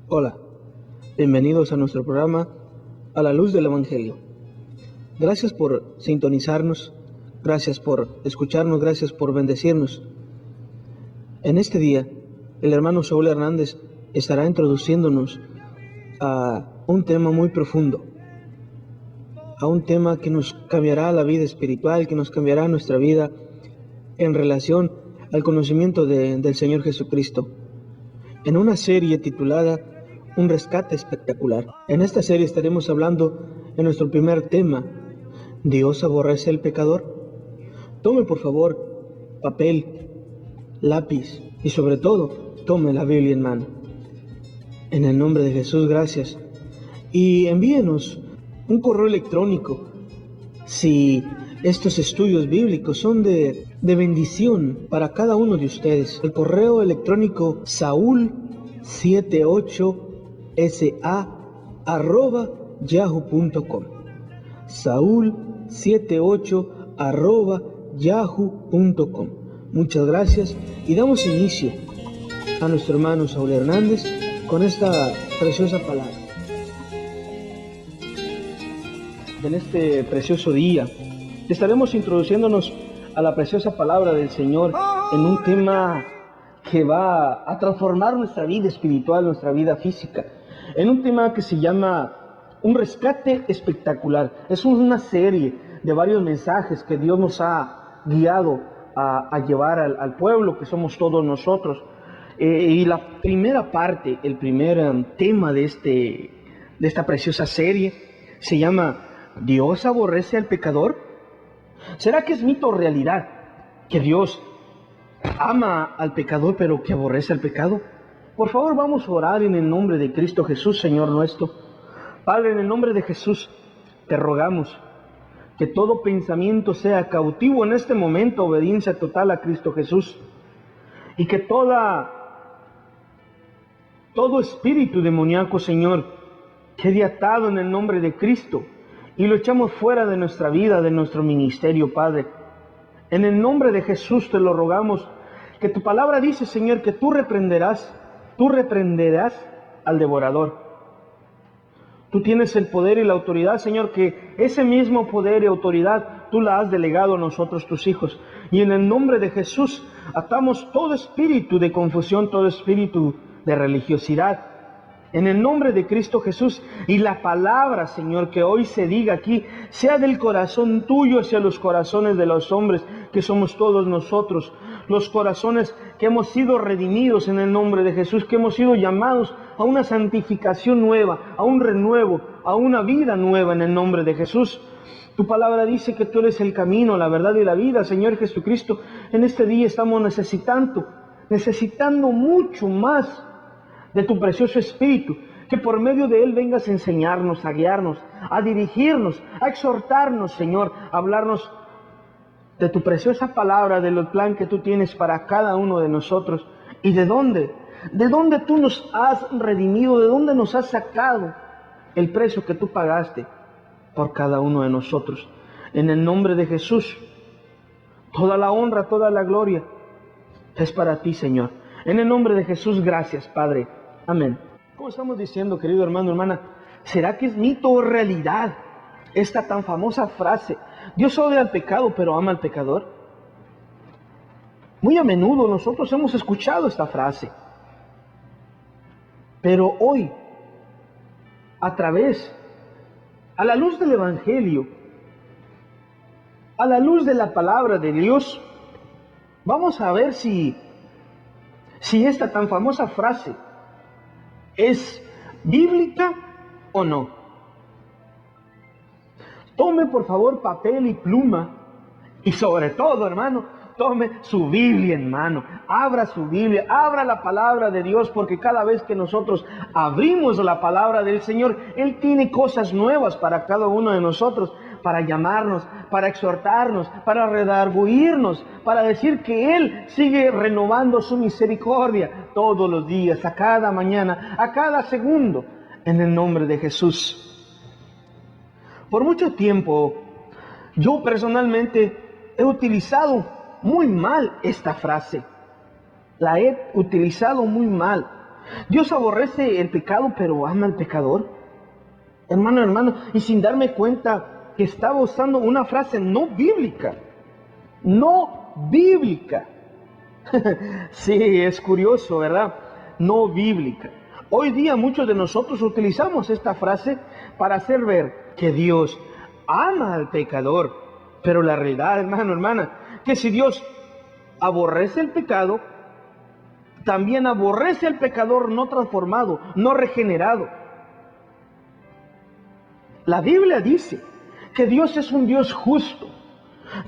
Hola, bienvenidos a nuestro programa A la Luz del Evangelio. Gracias por sintonizarnos, gracias por escucharnos, gracias por bendecirnos. En este día, el hermano Saúl Hernández estará introduciéndonos a un tema muy profundo, a un tema que nos cambiará la vida espiritual, que nos cambiará nuestra vida en relación al conocimiento del Señor Jesucristo, en una serie titulada Un rescate espectacular. En esta serie estaremos hablando en nuestro primer tema, ¿Dios aborrece al pecador? Tome por favor papel, lápiz y sobre todo, tome la Biblia en mano. En el nombre de Jesús, gracias. Y envíenos un correo electrónico si estos estudios bíblicos son de bendición para cada uno de ustedes. El correo electrónico saul78sa@yahoo.com. saul78@yahoo.com. Muchas gracias y damos inicio a nuestro hermano Saúl Hernández con esta preciosa palabra. En este precioso día estaremos introduciéndonos a la preciosa palabra del Señor en un tema que va a transformar nuestra vida espiritual, nuestra vida física, en un tema que se llama Un rescate espectacular. Es una serie de varios mensajes que Dios nos ha guiado a llevar al pueblo, que somos todos nosotros. Y la primera parte, el primer tema de esta preciosa serie se llama ¿Dios aborrece al pecador? ¿Será que es mito o realidad que Dios ama al pecador pero que aborrece al pecado? Por favor, vamos a orar en el nombre de Cristo Jesús, Señor nuestro. Padre, en el nombre de Jesús, te rogamos que todo pensamiento sea cautivo en este momento, obediencia total a Cristo Jesús, y que todo espíritu demoníaco, Señor, quede atado en el nombre de Cristo, y lo echamos fuera de nuestra vida, de nuestro ministerio, Padre. En el nombre de Jesús te lo rogamos, que tu palabra dice, Señor, que tú reprenderás al devorador. Tú tienes el poder y la autoridad, Señor, que ese mismo poder y autoridad tú la has delegado a nosotros, tus hijos. Y en el nombre de Jesús atamos todo espíritu de confusión, todo espíritu de religiosidad. En el nombre de Cristo Jesús, y la palabra, Señor, que hoy se diga aquí, sea del corazón tuyo hacia los corazones de los hombres, que somos todos nosotros, los corazones que hemos sido redimidos en el nombre de Jesús, que hemos sido llamados a una santificación nueva, a un renuevo, a una vida nueva en el nombre de Jesús. Tu palabra dice que tú eres el camino, la verdad y la vida, Señor Jesucristo. En este día estamos necesitando mucho más de tu precioso Espíritu, que por medio de Él vengas a enseñarnos, a guiarnos, a dirigirnos, a exhortarnos, Señor, a hablarnos de tu preciosa palabra, del plan que tú tienes para cada uno de nosotros. ¿Y de dónde tú nos has redimido? ¿De dónde nos has sacado el precio que tú pagaste por cada uno de nosotros? En el nombre de Jesús, toda la honra, toda la gloria es para ti, Señor. En el nombre de Jesús, gracias, Padre. Amén. Como estamos diciendo, querido hermano, hermana, ¿será que es mito o realidad esta tan famosa frase? Dios odia al pecado, pero ama al pecador. Muy a menudo nosotros hemos escuchado esta frase. Pero hoy, a la luz del Evangelio, a la luz de la palabra de Dios, vamos a ver si esta tan famosa frase es bíblica o no. Tome por favor papel y pluma y sobre todo, hermano, tome su Biblia en mano. Abra su Biblia, abra la palabra de Dios, porque cada vez que nosotros abrimos la palabra del Señor, Él tiene cosas nuevas para cada uno de nosotros, para llamarnos, para exhortarnos, para redarguirnos, para decir que Él sigue renovando su misericordia todos los días, a cada mañana, a cada segundo, en el nombre de Jesús. Por mucho tiempo, yo personalmente he utilizado muy mal esta frase. La he utilizado muy mal. Dios aborrece el pecado, pero ama al pecador. Hermano, y sin darme cuenta que estaba usando una frase no bíblica. No bíblica. Sí, es curioso, ¿verdad? No bíblica. Hoy día muchos de nosotros utilizamos esta frase para hacer ver que Dios ama al pecador. Pero la realidad, hermana, que si Dios aborrece el pecado, también aborrece al pecador no transformado, no regenerado. La Biblia dice que Dios es un Dios justo,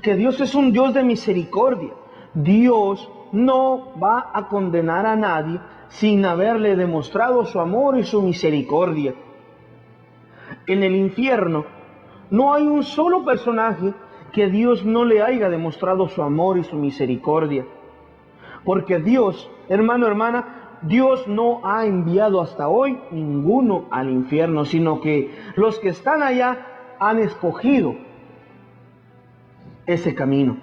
que Dios es un Dios de misericordia. Dios no va a condenar a nadie sin haberle demostrado su amor y su misericordia. En el infierno no hay un solo personaje que Dios no le haya demostrado su amor y su misericordia. Porque Dios, hermana, Dios no ha enviado hasta hoy ninguno al infierno, sino que los que están allá han escogido ese camino.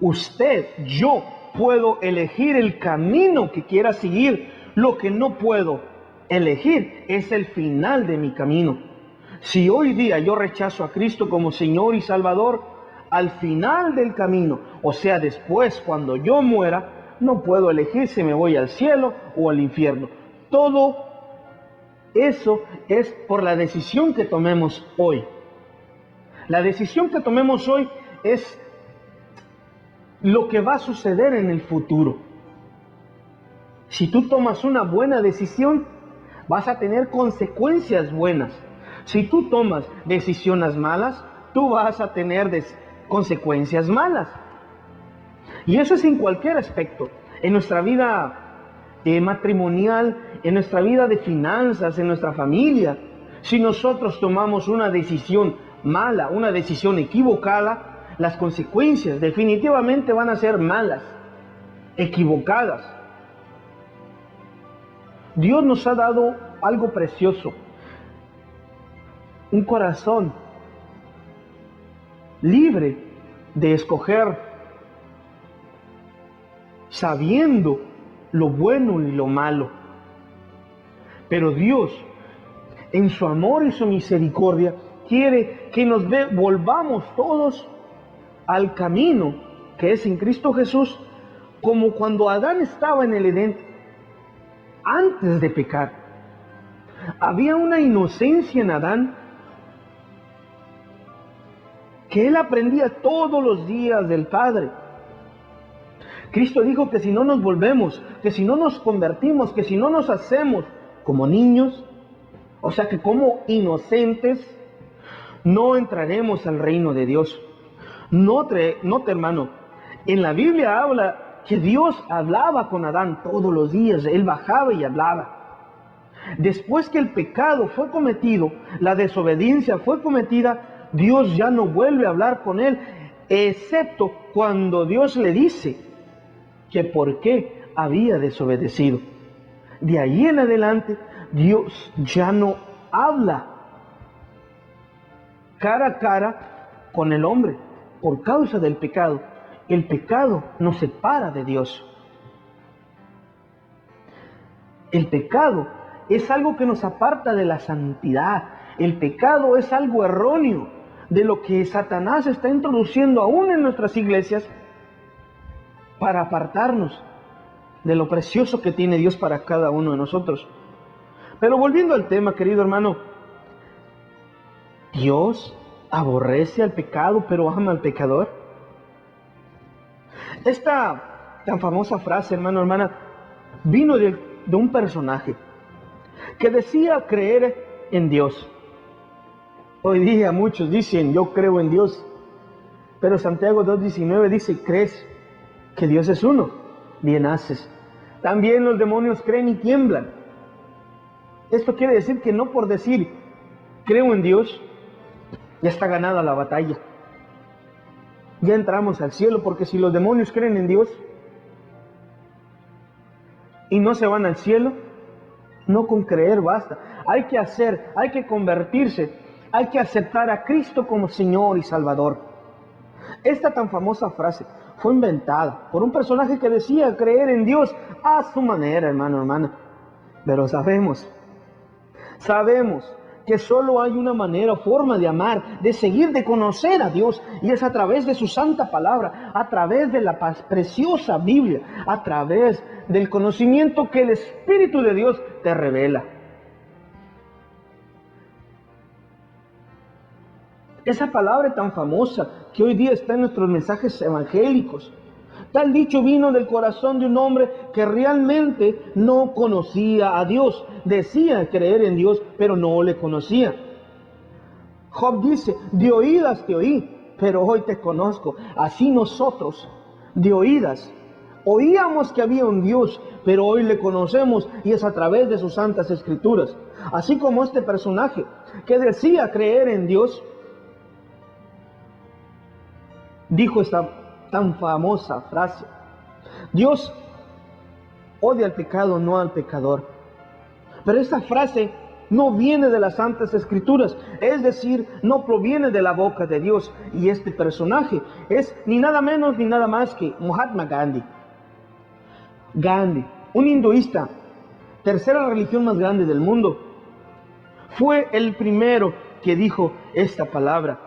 Usted, yo, puedo elegir el camino que quiera seguir. Lo que no puedo elegir es el final de mi camino. Si hoy día yo rechazo a Cristo como Señor y Salvador, al final del camino, o sea, después cuando yo muera, no puedo elegir si me voy al cielo o al infierno. Todo eso es por la decisión que tomemos hoy. La decisión que tomemos hoy es lo que va a suceder en el futuro. Si tú tomas una buena decisión, vas a tener consecuencias buenas. Si tú tomas decisiones malas, tú vas a tener consecuencias malas. Y eso es en cualquier aspecto. En nuestra vida matrimonial, en nuestra vida de finanzas, en nuestra familia. Si nosotros tomamos una decisión mala, una decisión equivocada, las consecuencias definitivamente van a ser malas, equivocadas. Dios nos ha dado algo precioso, un corazón libre de escoger, sabiendo lo bueno y lo malo. Pero Dios, en su amor y su misericordia, quiere que nos volvamos todos al camino que es en Cristo Jesús, como cuando Adán estaba en el Edén, antes de pecar. Había una inocencia en Adán que él aprendía todos los días del Padre. Cristo dijo que si no nos volvemos, que si no nos convertimos, que si no nos hacemos como niños, o sea que como inocentes, no entraremos al reino de Dios. Note, hermano, en la Biblia habla que Dios hablaba con Adán todos los días, él bajaba y hablaba. Después que el pecado fue cometido, la desobediencia fue cometida, Dios ya no vuelve a hablar con él, excepto cuando Dios le dice que por qué había desobedecido. De ahí en adelante, Dios ya no habla cara a cara con el hombre por causa del pecado. El pecado nos separa de Dios. El pecado es algo que nos aparta de la santidad. El pecado es algo erróneo de lo que Satanás está introduciendo aún en nuestras iglesias para apartarnos de lo precioso que tiene Dios para cada uno de nosotros. Pero volviendo al tema, querido hermano, Dios aborrece al pecado, pero ama al pecador. Esta tan famosa frase, hermana, vino de un personaje que decía creer en Dios. Hoy día muchos dicen, yo creo en Dios, pero Santiago 2:19 dice, ¿crees que Dios es uno? Bien haces. También los demonios creen y tiemblan. Esto quiere decir que no por decir, creo en Dios, ya está ganada la batalla. Ya entramos al cielo, porque si los demonios creen en Dios y no se van al cielo, no con creer basta. Hay que hacer, hay que convertirse, hay que aceptar a Cristo como Señor y Salvador. Esta tan famosa frase fue inventada por un personaje que decía creer en Dios a su manera, hermana. Pero sabemos que solo hay una manera o forma de amar, de seguir, de conocer a Dios, y es a través de su santa palabra, a través de la preciosa Biblia, a través del conocimiento que el Espíritu de Dios te revela. Esa palabra tan famosa que hoy día está en nuestros mensajes evangélicos. Tal dicho vino del corazón de un hombre que realmente no conocía a Dios. Decía creer en Dios, pero no le conocía. Job dice, de oídas te oí, pero hoy te conozco. Así nosotros, de oídas, oíamos que había un Dios, pero hoy le conocemos y es a través de sus santas escrituras. Así como este personaje que decía creer en Dios, dijo esta tan famosa frase: Dios odia al pecado, no al pecador. Pero esta frase no viene de las santas escrituras, es decir, no proviene de la boca de Dios. Y este personaje es ni nada menos ni nada más que Mahatma Gandhi. Gandhi, un hinduista, tercera religión más grande del mundo, fue el primero que dijo esta palabra: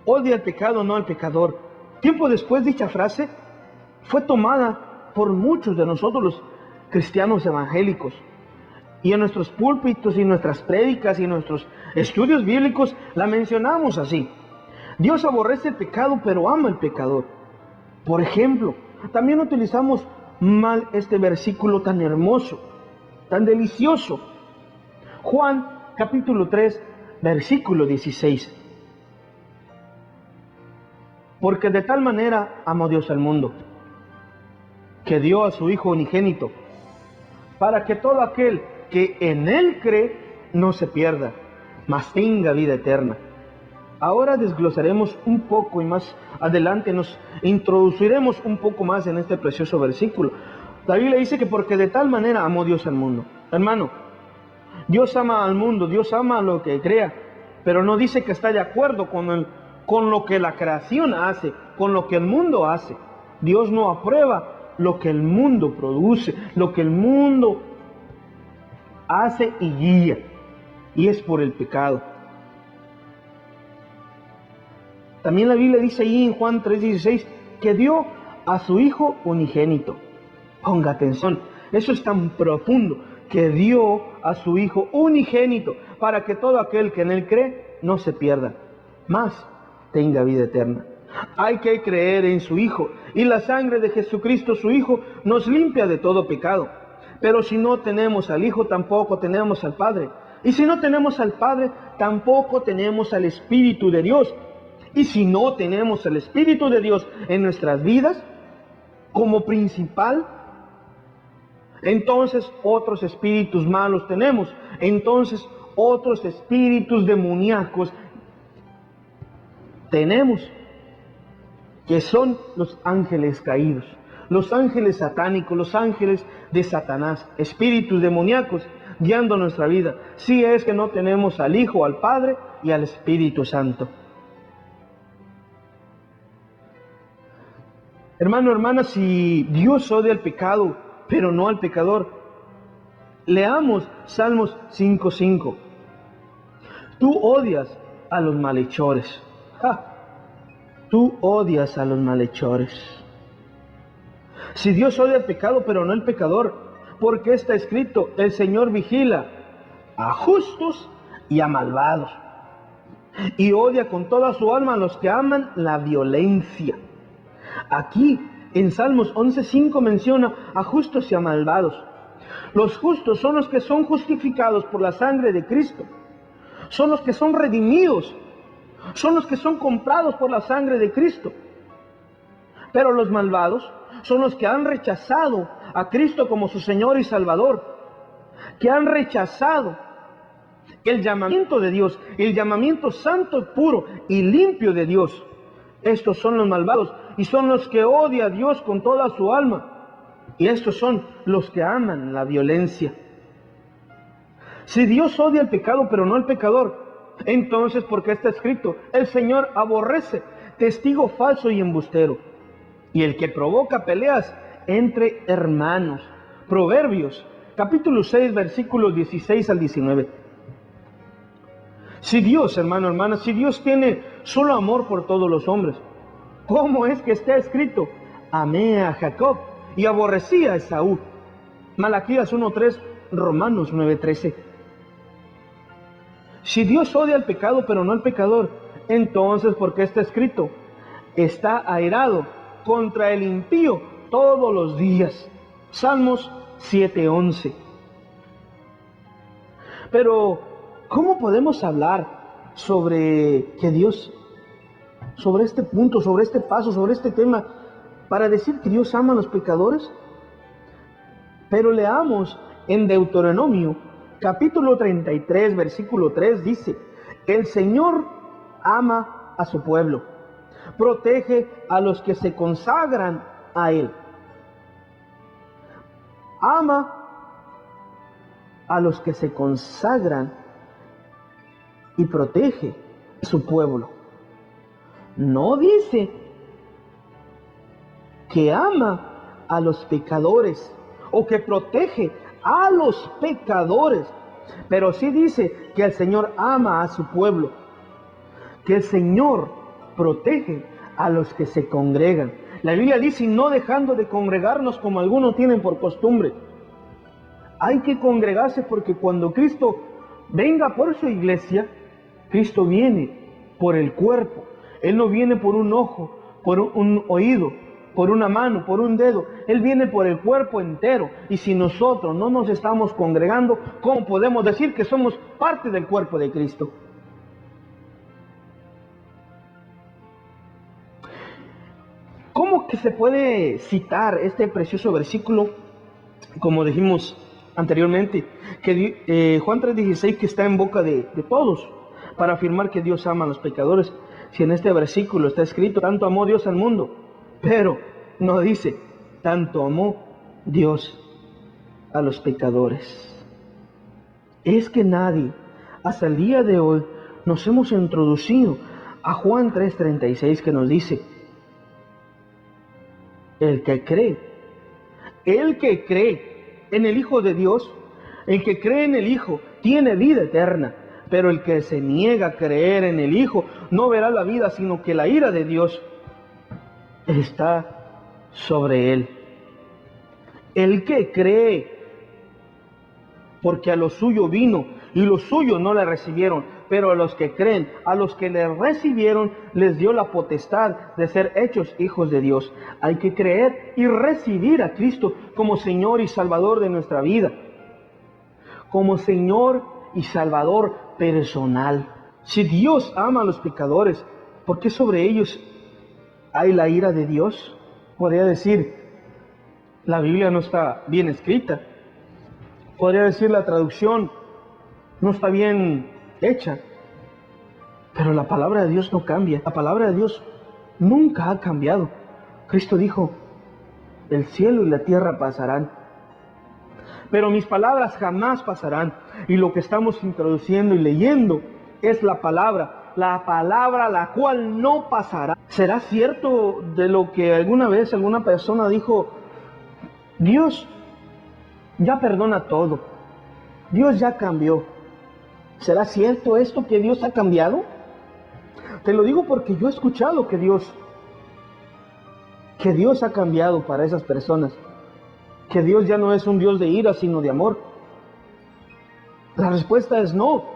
odia al pecado, no al pecador. Tiempo después, dicha frase fue tomada por muchos de nosotros los cristianos evangélicos. Y en nuestros púlpitos y nuestras prédicas y en nuestros estudios bíblicos la mencionamos así. Dios aborrece el pecado, pero ama al pecador. Por ejemplo, también utilizamos mal este versículo tan hermoso, tan delicioso. Juan capítulo 3, versículo 16. Porque de tal manera amó Dios al mundo, que dio a su Hijo unigénito, para que todo aquel que en Él cree no se pierda, mas tenga vida eterna. Ahora desglosaremos un poco y más adelante nos introduciremos un poco más en este precioso versículo. La Biblia dice que porque de tal manera amó Dios al mundo. Hermano, Dios ama al mundo, Dios ama a lo que crea, pero no dice que está de acuerdo con lo que la creación hace, con lo que el mundo hace. Dios no aprueba lo que el mundo produce, lo que el mundo hace y guía, y es por el pecado. También la Biblia dice ahí en Juan 3:16 que dio a su Hijo unigénito. Ponga atención, eso es tan profundo, que dio a su Hijo unigénito para que todo aquel que en Él cree no se pierda, mas tenga vida eterna. Hay que creer en su Hijo, y la sangre de Jesucristo, su Hijo, nos limpia de todo pecado. Pero si no tenemos al Hijo, tampoco tenemos al Padre. Y si no tenemos al Padre, tampoco tenemos al Espíritu de Dios. Y si no tenemos el Espíritu de Dios en nuestras vidas como principal, entonces otros espíritus malos tenemos. Entonces otros espíritus demoníacos tenemos, que son los ángeles caídos, los ángeles satánicos, los ángeles de Satanás, espíritus demoníacos guiando nuestra vida, si es que no tenemos al Hijo, al Padre y al Espíritu Santo. Hermano, hermana, si Dios odia el pecado, pero no al pecador, leamos Salmos 5:5. Tú odias a los malhechores. ¡Ja! Tú odias a los malhechores. Si Dios odia el pecado, pero no el pecador, porque está escrito: el Señor vigila a justos y a malvados, y odia con toda su alma a los que aman la violencia. Aquí en Salmos 11:5 menciona a justos y a malvados. Los justos son los que son justificados por la sangre de Cristo, son los que son redimidos, son los que son comprados por la sangre de Cristo. Pero los malvados son los que han rechazado a Cristo como su Señor y Salvador, que han rechazado el llamamiento de Dios, el llamamiento santo, puro y limpio de Dios. Estos son los malvados y son los que odian a Dios con toda su alma. Y estos son los que aman la violencia. Si Dios odia el pecado, pero no el pecador, entonces, porque está escrito: el Señor aborrece testigo falso y embustero, y el que provoca peleas entre hermanos. Proverbios capítulo 6, versículos 16 al 19. Si Dios, hermano, hermana, si Dios tiene solo amor por todos los hombres, ¿cómo es que está escrito? Amé a Jacob y aborrecí a Esaú. Malaquías 1:3, Romanos 9:13. Si Dios odia al pecado pero no al pecador, entonces ¿por qué está escrito? Está airado contra el impío todos los días. Salmos 7:11. Pero, ¿cómo podemos hablar sobre que Dios, sobre este punto, sobre este paso, sobre este tema, para decir que Dios ama a los pecadores? Pero leamos en Deuteronomio, capítulo 33, versículo 3, dice: el Señor ama a su pueblo, protege a los que se consagran a Él. Ama a los que se consagran y protege a su pueblo. No dice que ama a los pecadores o que protege a los pecadores, pero sí dice que el Señor ama a su pueblo, que el Señor protege a los que se congregan. La Biblia dice: no dejando de congregarnos como algunos tienen por costumbre. Hay que congregarse porque cuando Cristo venga por su iglesia, Cristo viene por el cuerpo. Él no viene por un ojo, por un oído, por una mano, por un dedo. Él viene por el cuerpo entero. Y si nosotros no nos estamos congregando, ¿cómo podemos decir que somos parte del cuerpo de Cristo? ¿Cómo que se puede citar este precioso versículo? Como dijimos anteriormente, que Juan 3:16, que está en boca de todos, para afirmar que Dios ama a los pecadores. Si en este versículo está escrito: tanto amó Dios al mundo, pero no dice: tanto amó Dios a los pecadores. Es que nadie, hasta el día de hoy, nos hemos introducido a Juan 3:36, que nos dice: el que cree en el Hijo de Dios, el que cree en el Hijo, tiene vida eterna. Pero el que se niega a creer en el Hijo no verá la vida, sino que la ira de Dios está sobre él. El que cree, porque a lo suyo vino y los suyos no le recibieron, pero a los que creen, a los que le recibieron, les dio la potestad de ser hechos hijos de Dios. Hay que creer y recibir a Cristo como Señor y Salvador de nuestra vida, como Señor y Salvador personal. Si Dios ama a los pecadores, ¿por qué sobre ellos hay la ira de Dios? Podría decir, la Biblia no está bien escrita. Podría decir, la traducción no está bien hecha. Pero la palabra de Dios no cambia. La palabra de Dios nunca ha cambiado. Cristo dijo: el cielo y la tierra pasarán, pero mis palabras jamás pasarán. Y lo que estamos introduciendo y leyendo es la palabra la cual no pasará. ¿Será cierto de lo que alguna vez alguna persona dijo: Dios ya perdona todo, Dios ya cambió? ¿Será cierto esto, que Dios ha cambiado? Te lo digo porque yo he escuchado que Dios ha cambiado para esas personas, que Dios ya no es un Dios de ira, sino de amor. La respuesta es no.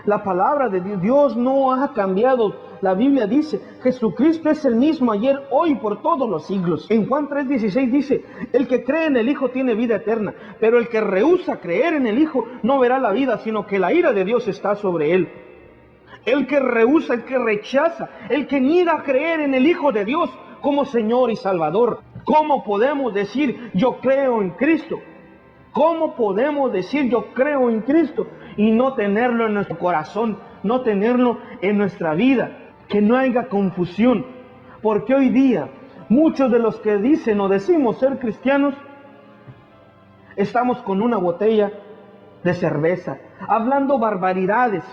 La palabra de Dios no ha cambiado. La Biblia dice: Jesucristo es el mismo ayer, hoy, por todos los siglos. En Juan 3:16 dice: el que cree en el Hijo tiene vida eterna, pero el que rehúsa creer en el Hijo no verá la vida, sino que la ira de Dios está sobre él. El que rehúsa, el que rechaza, el que niega creer en el Hijo de Dios como Señor y Salvador. ¿Cómo podemos decir yo creo en Cristo? ¿Cómo podemos decir yo creo en Cristo y no tenerlo en nuestro corazón, no tenerlo en nuestra vida? Que no haya confusión, porque hoy día muchos de los que dicen o decimos ser cristianos, estamos con una botella de cerveza, hablando barbaridades,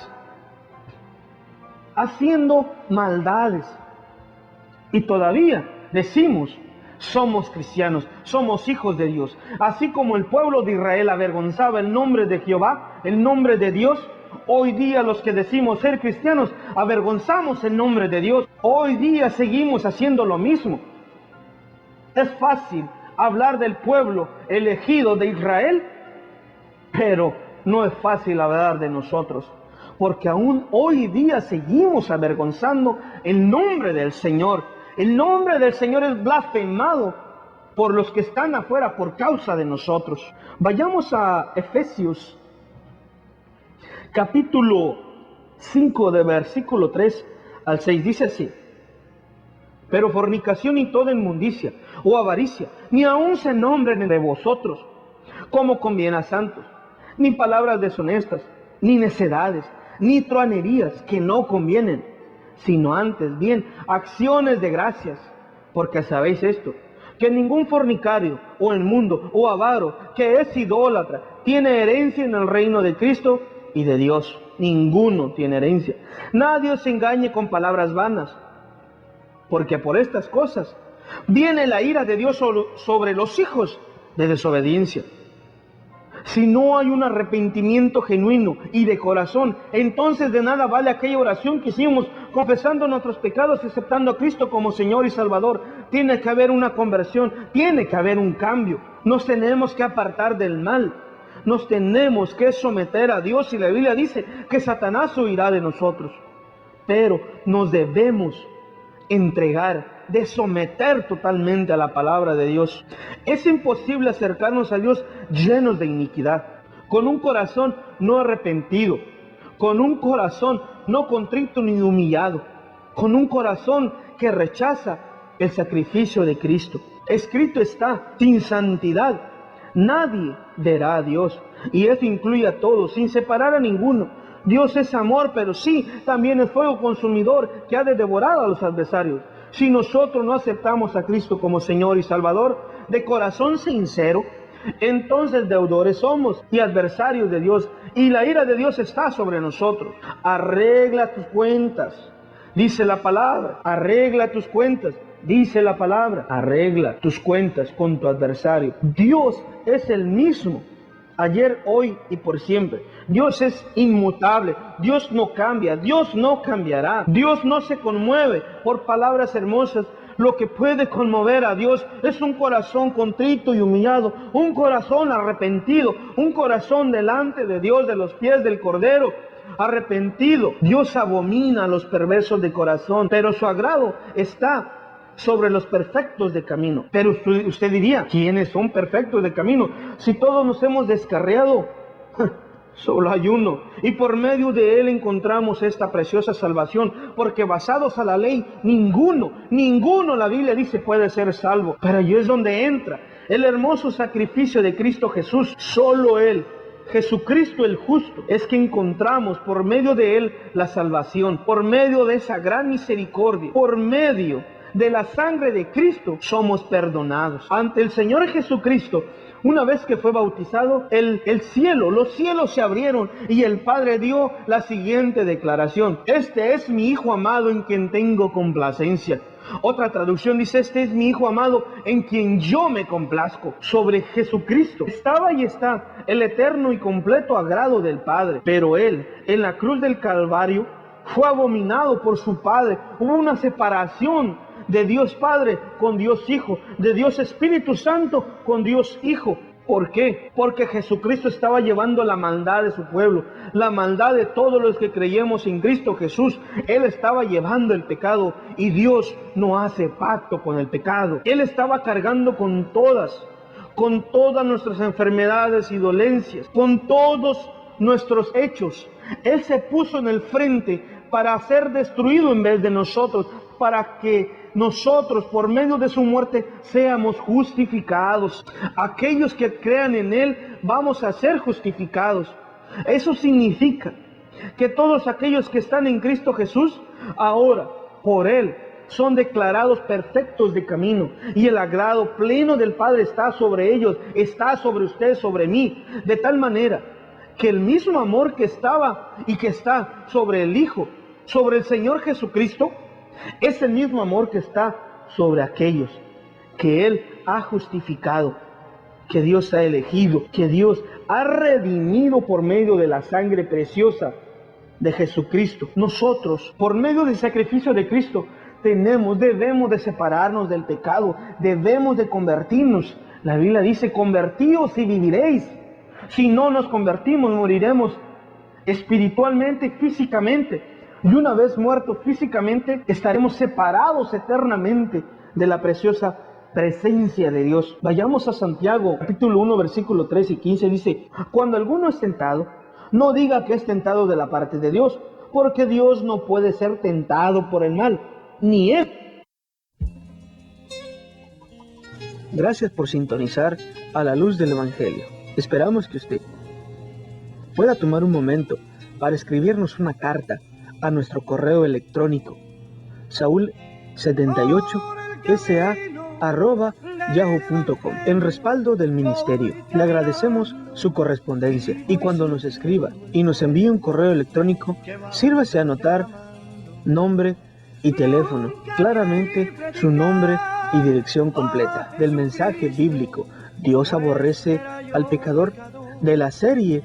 haciendo maldades, y todavía decimos Somos cristianos, somos hijos de Dios. Así como el pueblo de Israel avergonzaba el nombre de Jehová, el nombre de Dios, hoy día los que decimos ser cristianos avergonzamos el nombre de Dios. Hoy día seguimos haciendo lo mismo. Es fácil hablar del pueblo elegido de Israel, pero no es fácil hablar de nosotros, porque aún hoy día seguimos avergonzando el nombre del Señor. El nombre del Señor es blasfemado por los que están afuera por causa de nosotros. Vayamos a Efesios, capítulo 5, de versículo 3 al 6. Dice así: pero fornicación y toda inmundicia o avaricia, ni aun se nombren de vosotros, como conviene a santos, ni palabras deshonestas, ni necedades, ni truanerías que no convienen, sino antes bien acciones de gracias, porque sabéis esto, que ningún fornicario, o inmundo, o avaro, que es idólatra, tiene herencia en el reino de Cristo y de Dios. Ninguno tiene herencia. Nadie os engañe con palabras vanas, porque por estas cosas viene la ira de Dios sobre los hijos de desobediencia. Si no hay un arrepentimiento genuino y de corazón, entonces de nada vale aquella oración que hicimos confesando nuestros pecados y aceptando a Cristo como Señor y Salvador. Tiene que haber una conversión, tiene que haber un cambio. Nos tenemos que apartar del mal, nos tenemos que someter a Dios, y la Biblia dice que Satanás huirá de nosotros. Pero nos debemos entregar, de someter totalmente a la palabra de Dios. Es imposible acercarnos a Dios llenos de iniquidad, con un corazón no arrepentido, con un corazón no contrito ni humillado, con un corazón que rechaza el sacrificio de Cristo. Escrito está: sin santidad nadie verá a Dios, y eso incluye a todos, sin separar a ninguno. Dios es amor, pero sí, también es fuego consumidor que ha de devorar a los adversarios. Si nosotros no aceptamos a Cristo como Señor y Salvador de corazón sincero, entonces deudores somos y adversarios de Dios, y la ira de Dios está sobre nosotros. Arregla tus cuentas, dice la palabra. Arregla tus cuentas, dice la palabra. Arregla tus cuentas con tu adversario. Dios es el mismo ayer, hoy y por siempre. Dios es inmutable, Dios no cambia, Dios no cambiará. Dios no se conmueve por palabras hermosas. Lo que puede conmover a Dios es un corazón contrito y humillado, un corazón arrepentido, un corazón delante de Dios, de los pies del Cordero, arrepentido. Dios abomina a los perversos de corazón, pero su agrado está sobre los perfectos de camino. Pero usted diría: ¿quiénes son perfectos de camino? Si todos nos hemos descarriado, solo hay uno, y por medio de él encontramos esta preciosa salvación, porque basados a la ley, ninguno, la Biblia dice, puede ser salvo. Pero ahí es donde entra el hermoso sacrificio de Cristo Jesús. Solo Él, Jesucristo el justo, es que encontramos por medio de Él la salvación, por medio de esa gran misericordia, por medio de la sangre de Cristo somos perdonados. Ante el Señor Jesucristo, una vez que fue bautizado, los cielos se abrieron y el Padre dio la siguiente declaración: este es mi Hijo amado en quien tengo complacencia. Otra traducción dice: este es mi Hijo amado en quien yo me complazco. Sobre Jesucristo estaba y está el eterno y completo agrado del Padre, pero Él, en la cruz del Calvario, fue abominado por su Padre. Hubo una separación de Dios Padre con Dios Hijo, de Dios Espíritu Santo con Dios Hijo. ¿Por qué? Porque Jesucristo estaba llevando la maldad de su pueblo, la maldad de todos los que creemos en Cristo Jesús. Él estaba llevando el pecado, y Dios no hace pacto con el pecado. Él estaba cargando con todas nuestras enfermedades y dolencias, con todos nuestros hechos. Él se puso en el frente para ser destruido en vez de nosotros, para que nosotros, por medio de su muerte, seamos justificados. Aquellos que crean en Él, vamos a ser justificados. Eso significa que todos aquellos que están en Cristo Jesús, ahora, por Él, son declarados perfectos de camino, y el agrado pleno del Padre está sobre ellos, está sobre usted, sobre mí, de tal manera que el mismo amor que estaba y que está sobre el Hijo, sobre el Señor Jesucristo, es el mismo amor que está sobre aquellos que Él ha justificado, que Dios ha elegido, que Dios ha redimido por medio de la sangre preciosa de Jesucristo. Nosotros, por medio del sacrificio de Cristo, debemos de separarnos del pecado, debemos de convertirnos. La Biblia dice, convertíos y viviréis. Si no nos convertimos, moriremos espiritualmente, físicamente. Y una vez muertos físicamente, estaremos separados eternamente de la preciosa presencia de Dios. Vayamos a Santiago, capítulo 1, versículo 3 y 15, dice, cuando alguno es tentado, no diga que es tentado de la parte de Dios, porque Dios no puede ser tentado por el mal, ni es. Gracias por sintonizar a la luz del Evangelio. Esperamos que usted pueda tomar un momento para escribirnos una carta a nuestro correo electrónico saul78sa@yahoo.com en respaldo del ministerio. Le agradecemos su correspondencia y cuando nos escriba y nos envíe un correo electrónico, sírvase a anotar nombre y teléfono, claramente su nombre y dirección completa del mensaje bíblico Dios aborrece al pecador, de la serie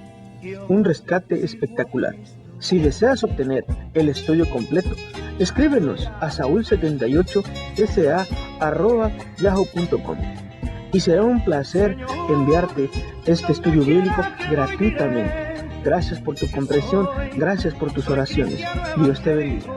Un rescate espectacular. Si deseas obtener el estudio completo, escríbenos a saul78sa@yahoo.com y será un placer enviarte este estudio bíblico gratuitamente. Gracias por tu comprensión, gracias por tus oraciones. Dios te bendiga.